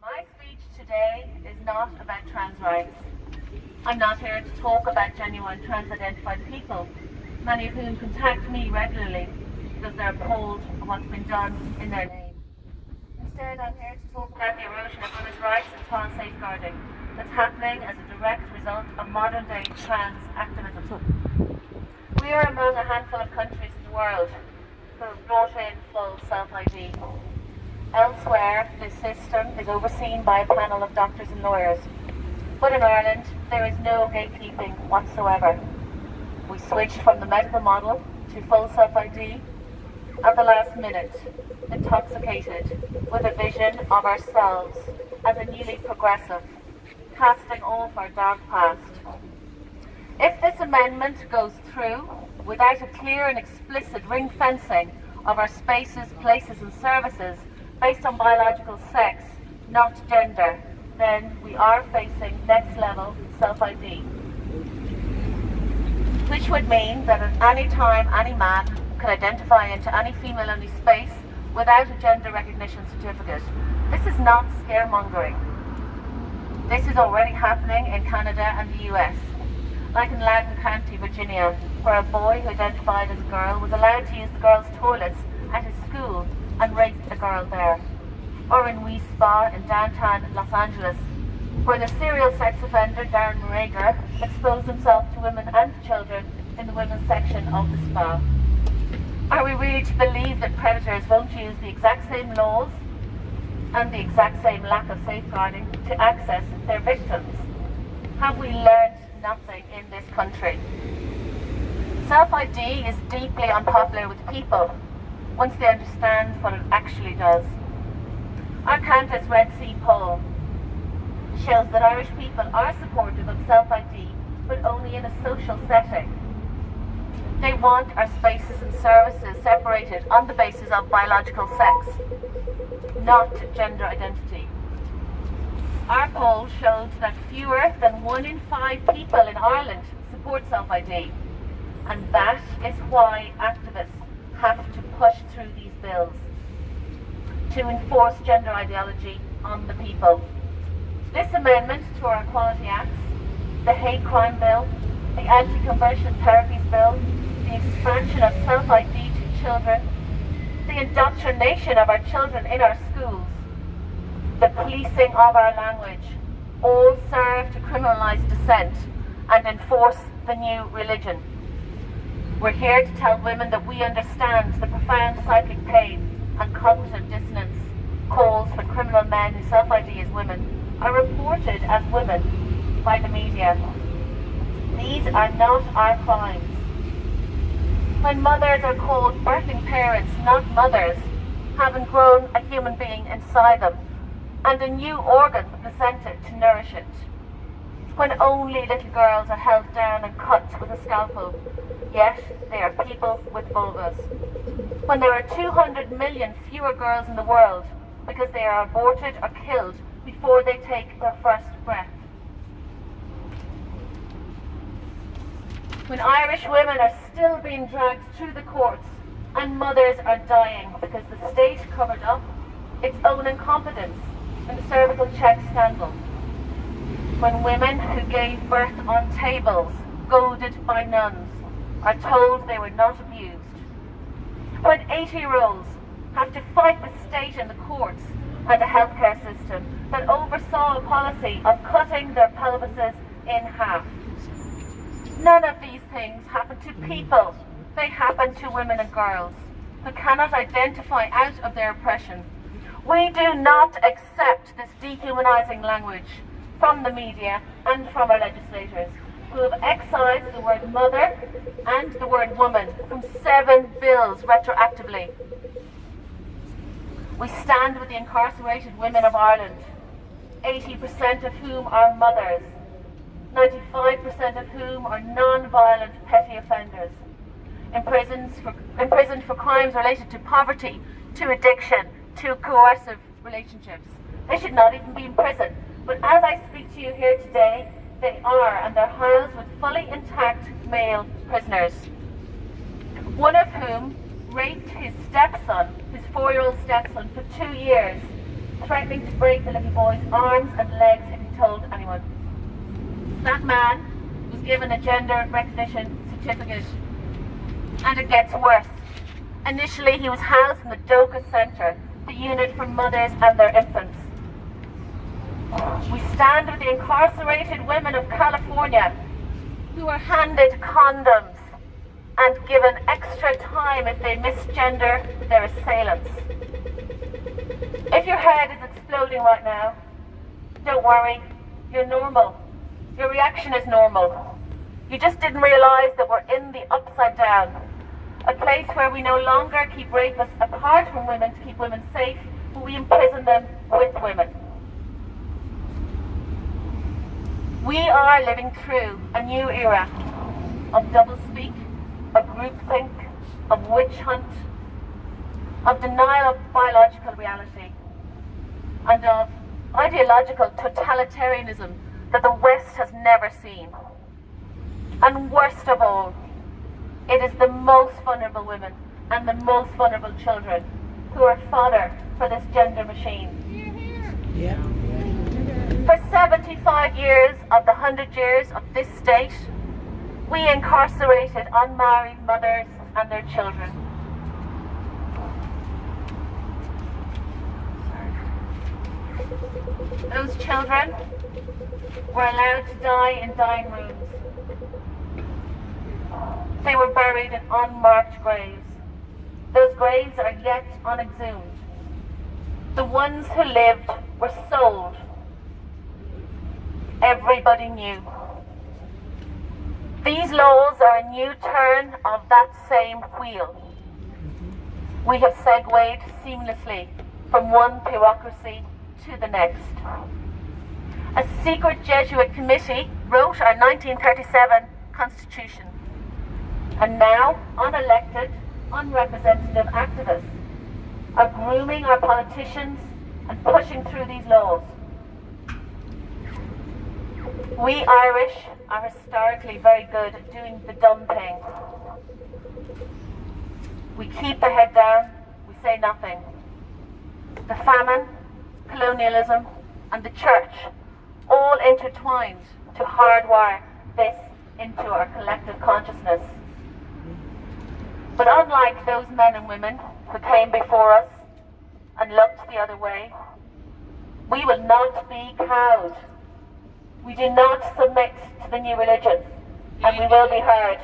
My speech today is not about trans rights. I'm not here to talk about genuine trans-identified people, many of whom contact me regularly because they're appalled at what's been done in their name. Instead, I'm here to talk about the erosion of women's rights and child safeguarding that's happening as a direct result of modern-day trans activism. We are among a handful of countries in the world who have brought in full self-ID. Elsewhere, this system is overseen by a panel of doctors and lawyers. But in Ireland, there is no gatekeeping whatsoever. We switched from the medical model to full self-ID at the last minute, intoxicated with a vision of ourselves as a newly progressive, casting off our dark past. If this amendment goes through without a clear and explicit ring fencing of our spaces, places and services based on biological sex, not gender, then we are facing next level self-ID. Which would mean that at any time any man can identify into any female-only space without a gender recognition certificate. This is not scaremongering. This is already happening in Canada and the US. Like in Loudoun County, Virginia, where a boy who identified as a girl was allowed to use the girls' toilets at his school and raped a girl there. Or in Wee Spa in downtown Los Angeles, where the serial sex offender Darren Marager exposed himself to women and children in the women's section of the spa. Are we really to believe that predators won't use the exact same laws and the exact same lack of safeguarding to access their victims? Have we learned nothing in this country? Self-ID is deeply unpopular with people once they understand what it actually does. Our Countess Red Sea poll shows that Irish people are supportive of self-ID, but only in a social setting. They want our spaces and services separated on the basis of biological sex, not gender identity. Our poll showed that fewer than 1 in 5 people in Ireland support self-ID, and that is why activists have to push through these bills to enforce gender ideology on the people. This amendment to our Equality Acts, the hate crime bill, the anti-conversion therapies bill, the expansion of self-ID to children, the indoctrination of our children in our schools, the policing of our language, all serve to criminalise dissent and enforce the new religion. We're here to tell women that we understand the profound psychic pain and cognitive dissonance calls for criminal men who self-ID as women are reported as women by the media. These are not our crimes. When mothers are called birthing parents, not mothers, having grown a human being inside them, and a new organ presented to nourish it. When only little girls are held down and cut with a scalpel, yet they are people with vulvas. When there are 200 million fewer girls in the world because they are aborted or killed before they take their first breath. When Irish women are still being dragged through the courts and mothers are dying because the state covered up its own incompetence in the cervical check scandal. When women who gave birth on tables, goaded by nuns, are told they were not abused. When 80-year-olds have to fight the state in the courts and a healthcare system that oversaw a policy of cutting their pelvises in half. None of these things happen to people. They happen to women and girls who cannot identify out of their oppression. We do not accept this dehumanizing language from the media and from our legislators, who have excised the word mother and the word woman from 7 bills retroactively. We stand with the incarcerated women of Ireland, 80% of whom are mothers, 95% of whom are non-violent petty offenders, imprisoned for crimes related to poverty, to addiction, to coercive relationships. They should not even be in prison, but as I speak to you here today, they are, and they're housed with fully intact male prisoners, one of whom raped his stepson, his 4-year-old stepson, for 2 years threatening to break the little boy's arms and legs if he told anyone. That man was given a gender recognition certificate, and it gets worse. Initially, he was housed in the Doka Centre, the unit for mothers and their infants. We stand with the incarcerated women of California who are handed condoms and given extra time if they misgender their assailants. If your head is exploding right now, don't worry, you're normal. Your reaction is normal. You just didn't realise that we're in the upside down, a place where we no longer keep rapists apart from women to keep women safe, but we imprison them with women. We are living through a new era of doublespeak, of groupthink, of witch hunt, of denial of biological reality, and of ideological totalitarianism that the West has never seen. And worst of all, it is the most vulnerable women and the most vulnerable children who are fodder for this gender machine. Yeah. For 75 years of the 100 years of this state, we incarcerated unmarried mothers and their children. Those children were allowed to die in dying rooms. They were buried in unmarked graves. Those graves are yet unexhumed. The ones who lived were sold. Everybody knew. These laws are a new turn of that same wheel. We have segued seamlessly from one bureaucracy to the next. A secret Jesuit committee wrote our 1937 Constitution. And now, unelected, unrepresentative activists are grooming our politicians and pushing through these laws. We Irish are historically very good at doing the dumb thing. We keep the head down, we say nothing. The famine, colonialism, and the church all intertwined to hardwire this into our collective consciousness. But unlike those men and women who came before us and looked the other way, we will not be cowed. We do not submit to the new religion, and we will be heard.